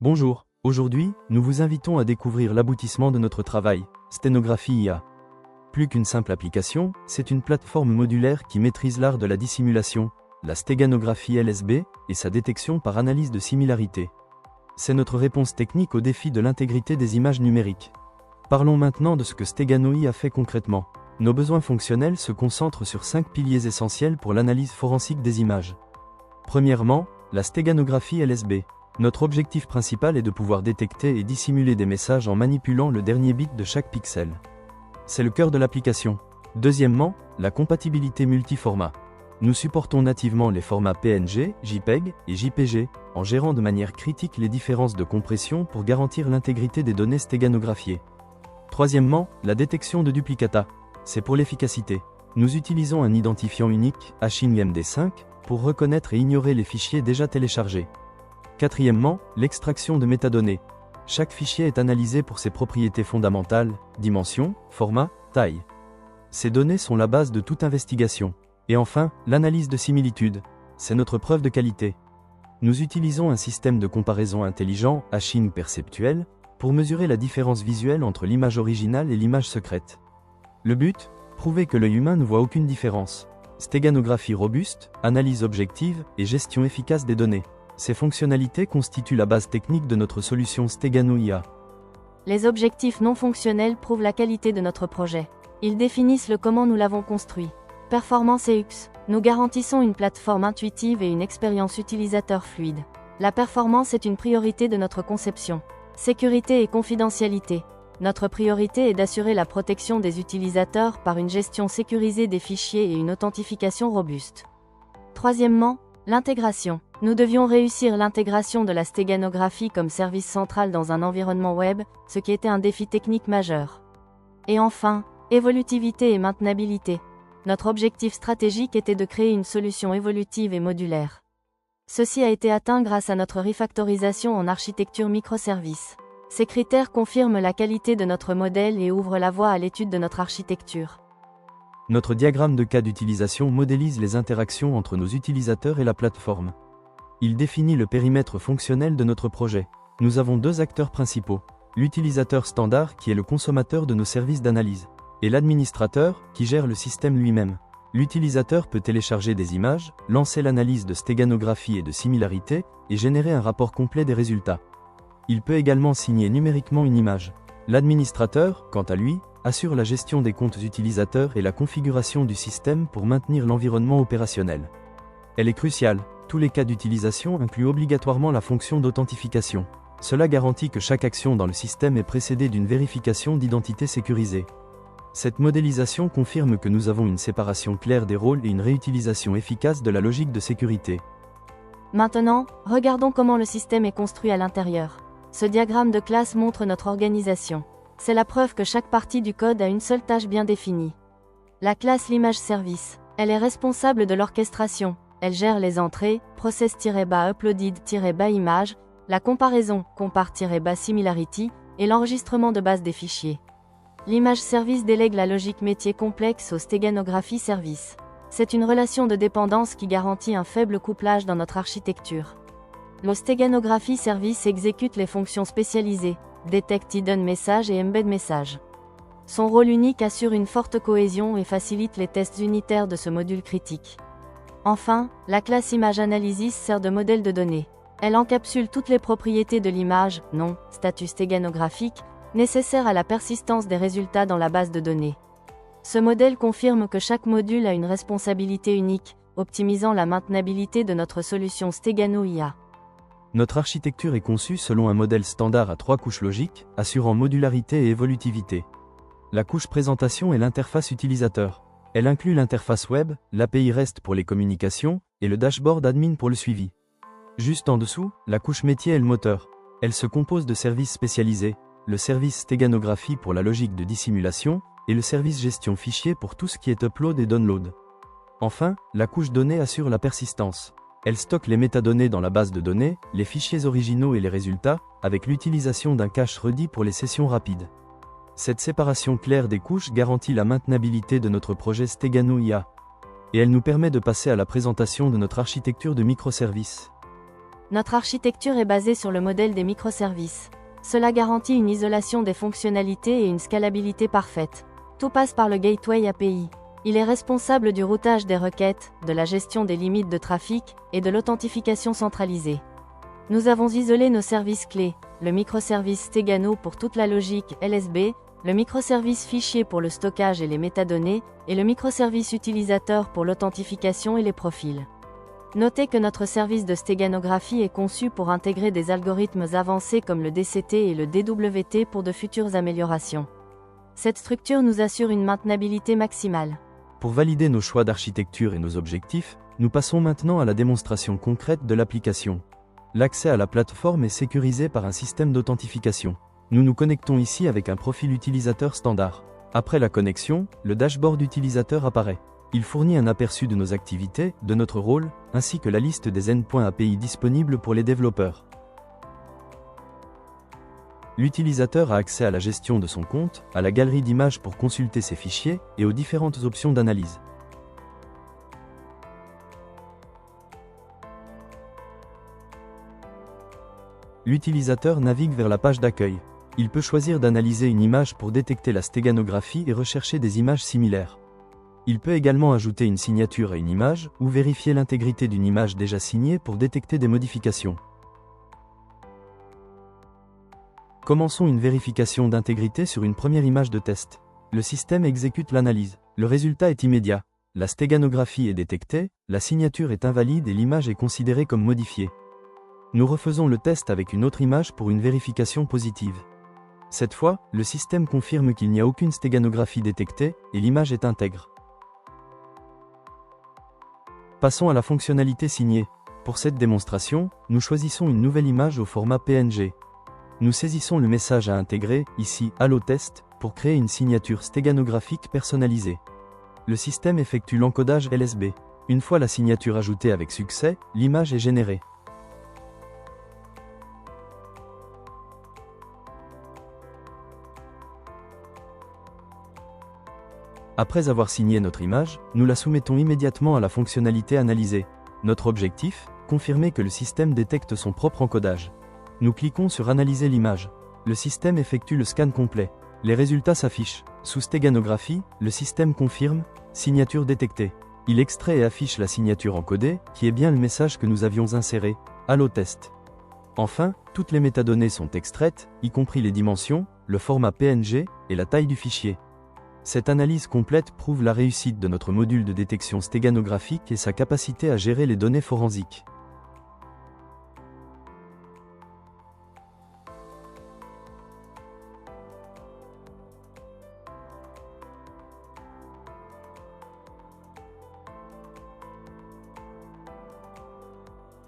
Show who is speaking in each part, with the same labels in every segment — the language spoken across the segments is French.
Speaker 1: Bonjour, aujourd'hui, nous vous invitons à découvrir l'aboutissement de notre travail, Sténographie IA. Plus qu'une simple application, c'est une plateforme modulaire qui maîtrise l'art de la dissimulation, la stéganographie LSB, et sa détection par analyse de similarité. C'est notre réponse technique au défi de l'intégrité des images numériques. Parlons maintenant de ce que Stegano IA fait concrètement. Nos besoins fonctionnels se concentrent sur 5 piliers essentiels pour l'analyse forensique des images. Premièrement, la stéganographie LSB. Notre objectif principal est de pouvoir détecter et dissimuler des messages en manipulant le dernier bit de chaque pixel. C'est le cœur de l'application. Deuxièmement, la compatibilité multiformat. Nous supportons nativement les formats PNG, JPEG et JPG, en gérant de manière critique les différences de compression pour garantir l'intégrité des données stéganographiées. Troisièmement, la détection de duplicata. C'est pour l'efficacité. Nous utilisons un identifiant unique, hashing MD5, pour reconnaître et ignorer les fichiers déjà téléchargés. Quatrièmement, l'extraction de métadonnées. Chaque fichier est analysé pour ses propriétés fondamentales, dimension, format, taille. Ces données sont la base de toute investigation. Et enfin, l'analyse de similitude. C'est notre preuve de qualité. Nous utilisons un système de comparaison intelligent, hashing perceptuel, pour mesurer la différence visuelle entre l'image originale et l'image secrète. Le but ? Prouver que l'œil humain ne voit aucune différence. Stéganographie robuste, analyse objective et gestion efficace des données. Ces fonctionnalités constituent la base technique de notre solution Stegano IA.
Speaker 2: Les objectifs non fonctionnels prouvent la qualité de notre projet. Ils définissent le comment nous l'avons construit. Performance et UX. Nous garantissons une plateforme intuitive et une expérience utilisateur fluide. La performance est une priorité de notre conception. Sécurité et confidentialité. Notre priorité est d'assurer la protection des utilisateurs par une gestion sécurisée des fichiers et une authentification robuste. Troisièmement, l'intégration. Nous devions réussir l'intégration de la stéganographie comme service central dans un environnement web, ce qui était un défi technique majeur. Et enfin, évolutivité et maintenabilité. Notre objectif stratégique était de créer une solution évolutive et modulaire. Ceci a été atteint grâce à notre refactorisation en architecture microservices. Ces critères confirment la qualité de notre modèle et ouvrent la voie à l'étude de notre architecture.
Speaker 1: Notre diagramme de cas d'utilisation modélise les interactions entre nos utilisateurs et la plateforme. Il définit le périmètre fonctionnel de notre projet. Nous avons deux acteurs principaux. L'utilisateur standard qui est le consommateur de nos services d'analyse, et l'administrateur qui gère le système lui-même. L'utilisateur peut télécharger des images, lancer l'analyse de stéganographie et de similarité, et générer un rapport complet des résultats. Il peut également signer numériquement une image. L'administrateur, quant à lui, assure la gestion des comptes utilisateurs et la configuration du système pour maintenir l'environnement opérationnel. Elle est cruciale. Tous les cas d'utilisation incluent obligatoirement la fonction d'authentification. Cela garantit que chaque action dans le système est précédée d'une vérification d'identité sécurisée. Cette modélisation confirme que nous avons une séparation claire des rôles et une réutilisation efficace de la logique de sécurité.
Speaker 2: Maintenant, regardons comment le système est construit à l'intérieur. Ce diagramme de classe montre notre organisation. C'est la preuve que chaque partie du code a une seule tâche bien définie. La classe l'image service. Elle est responsable de l'orchestration. Elle gère les entrées, process-uploaded-image, la comparaison, compare-similarity, et l'enregistrement de base des fichiers. L'image service délègue la logique métier complexe au stéganographie service. C'est une relation de dépendance qui garantit un faible couplage dans notre architecture. Le stéganographie service exécute les fonctions spécialisées, detect hidden message et embed message. Son rôle unique assure une forte cohésion et facilite les tests unitaires de ce module critique. Enfin, la classe Image Analysis sert de modèle de données. Elle encapsule toutes les propriétés de l'image, nom, statut stéganographique, nécessaires à la persistance des résultats dans la base de données. Ce modèle confirme que chaque module a une responsabilité unique, optimisant la maintenabilité de notre solution Stegano IA.
Speaker 1: Notre architecture est conçue selon un modèle standard à 3 couches logiques, assurant modularité et évolutivité. La couche présentation est l'interface utilisateur. Elle inclut l'interface web, l'API REST pour les communications, et le dashboard admin pour le suivi. Juste en dessous, la couche métier est le moteur. Elle se compose de services spécialisés, le service stéganographie pour la logique de dissimulation, et le service gestion fichier pour tout ce qui est upload et download. Enfin, la couche données assure la persistance. Elle stocke les métadonnées dans la base de données, les fichiers originaux et les résultats, avec l'utilisation d'un cache ready pour les sessions rapides. Cette séparation claire des couches garantit la maintenabilité de notre projet Stegano IA. Et elle nous permet de passer à la présentation de notre architecture de microservices.
Speaker 2: Notre architecture est basée sur le modèle des microservices. Cela garantit une isolation des fonctionnalités et une scalabilité parfaite. Tout passe par le Gateway API. Il est responsable du routage des requêtes, de la gestion des limites de trafic, et de l'authentification centralisée. Nous avons isolé nos services clés, le microservice Stegano pour toute la logique LSB, le microservice fichier pour le stockage et les métadonnées, et le microservice utilisateur pour l'authentification et les profils. Notez que notre service de stéganographie est conçu pour intégrer des algorithmes avancés comme le DCT et le DWT pour de futures améliorations. Cette structure nous assure une maintenabilité maximale.
Speaker 1: Pour valider nos choix d'architecture et nos objectifs, nous passons maintenant à la démonstration concrète de l'application. L'accès à la plateforme est sécurisé par un système d'authentification. Nous nous connectons ici avec un profil utilisateur standard. Après la connexion, le dashboard utilisateur apparaît. Il fournit un aperçu de nos activités, de notre rôle, ainsi que la liste des endpoints API disponibles pour les développeurs. L'utilisateur a accès à la gestion de son compte, à la galerie d'images pour consulter ses fichiers, et aux différentes options d'analyse. L'utilisateur navigue vers la page d'accueil. Il peut choisir d'analyser une image pour détecter la stéganographie et rechercher des images similaires. Il peut également ajouter une signature à une image, ou vérifier l'intégrité d'une image déjà signée pour détecter des modifications. Commençons une vérification d'intégrité sur une première image de test. Le système exécute l'analyse. Le résultat est immédiat. La stéganographie est détectée, la signature est invalide et l'image est considérée comme modifiée. Nous refaisons le test avec une autre image pour une vérification positive. Cette fois, le système confirme qu'il n'y a aucune stéganographie détectée, et l'image est intègre. Passons à la fonctionnalité signée. Pour cette démonstration, nous choisissons une nouvelle image au format PNG. Nous saisissons le message à intégrer, ici « Allo Test », pour créer une signature stéganographique personnalisée. Le système effectue l'encodage LSB. Une fois la signature ajoutée avec succès, l'image est générée. Après avoir signé notre image, nous la soumettons immédiatement à la fonctionnalité analysée. Notre objectif, confirmer que le système détecte son propre encodage. Nous cliquons sur Analyser l'image. Le système effectue le scan complet. Les résultats s'affichent. Sous stéganographie, le système confirme « Signature détectée ». Il extrait et affiche la signature encodée, qui est bien le message que nous avions inséré, « Allo Test ». Enfin, toutes les métadonnées sont extraites, y compris les dimensions, le format PNG et la taille du fichier. Cette analyse complète prouve la réussite de notre module de détection stéganographique et sa capacité à gérer les données forensiques.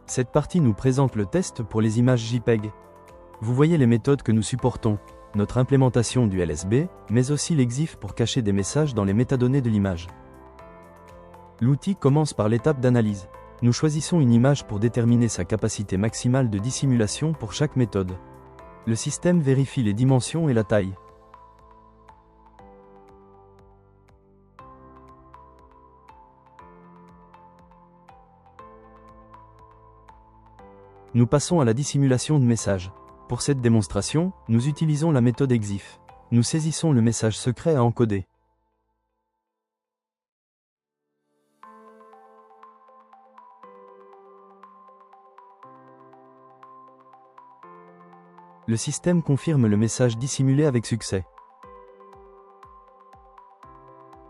Speaker 1: Cette partie nous présente le test pour les images JPEG. Vous voyez les méthodes que nous supportons. Notre implémentation du LSB, mais aussi l'EXIF pour cacher des messages dans les métadonnées de l'image. L'outil commence par l'étape d'analyse. Nous choisissons une image pour déterminer sa capacité maximale de dissimulation pour chaque méthode. Le système vérifie les dimensions et la taille. Nous passons à la dissimulation de messages. Pour cette démonstration, nous utilisons la méthode EXIF. Nous saisissons le message secret à encoder. Le système confirme le message dissimulé avec succès.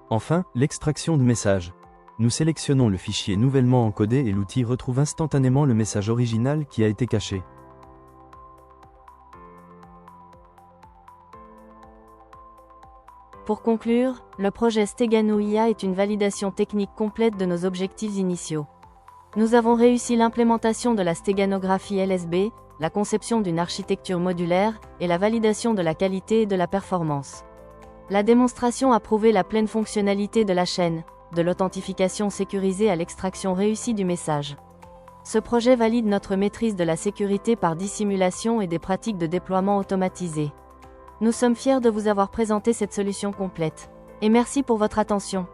Speaker 1: Enfin, l'extraction de message. Nous sélectionnons le fichier nouvellement encodé et l'outil retrouve instantanément le message original qui a été caché.
Speaker 2: Pour conclure, le projet Stegano IA est une validation technique complète de nos objectifs initiaux. Nous avons réussi l'implémentation de la stéganographie LSB, la conception d'une architecture modulaire, et la validation de la qualité et de la performance. La démonstration a prouvé la pleine fonctionnalité de la chaîne, de l'authentification sécurisée à l'extraction réussie du message. Ce projet valide notre maîtrise de la sécurité par dissimulation et des pratiques de déploiement automatisées. Nous sommes fiers de vous avoir présenté cette solution complète. Et merci pour votre attention.